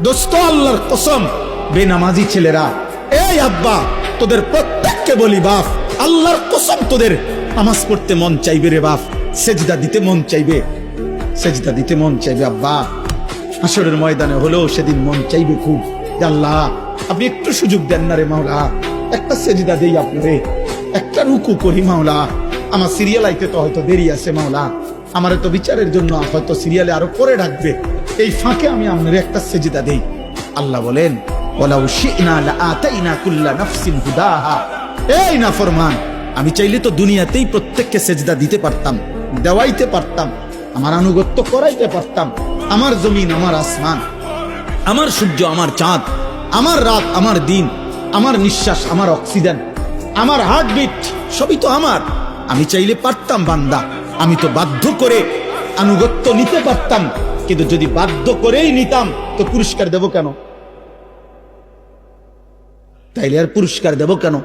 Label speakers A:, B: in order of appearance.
A: দোস্ত আল্লাহর কসম, বেনামাজি ছেলেরা, এই আব্বা তোদের প্রত্যেককে বলি বাপ, আল্লাহর কসম তোদের নামাজ পড়তে মন চাইবে রে বাপ, সেজদা দিতে মন চাইবে, সেজদা দিতে মন চাইবে আব্বা। হাসরের ময়দানে হলেও সেদিন মন চাইবে খুব, আল্লাহ আপনি একটু সুযোগ দেন না রে মাওলা, একটা সেজদা দেই আপনারে, একটা রুকু করি মাওলা, আমার সিরিয়াল আইতে তো হয়তো দেরি আছে মাওলা, আমারে তো বিচারের জন্য হয়তো সিরিয়ালে আরো পরে ডাকবে, এই ফাঁকে আমি আপনার একটা সেজদা দেই। আল্লাহ বলেন ওয়ালাউ শি'না লাআতাইনা কুল্লা নাফসিন হুদাহা, এই নাফরমান, আমি চাইলে তো দুনিয়াতেই প্রত্যেককে সেজদা দিতে পারতাম, দেওয়াইতে পারতাম, আমার আনুগত্য করাইতে পারতাম, আমার জমিন আমার আসমান, আমার সূর্য আমার চাঁদ, আমার রাত আমার দিন, আমার নিঃশ্বাস আমার অক্সিজেন, আমার হার্টবিট সবই তো আমার, আমি চাইলে পারতাম বান্দা, আমি তো বাধ্য করে আনুগত্য নিতে পারতাম, কিন্তু যদি বাধ্য করেই নিতাম তো পুরস্কার দেব কেন? তাইলে আর পুরস্কার দেব কেন?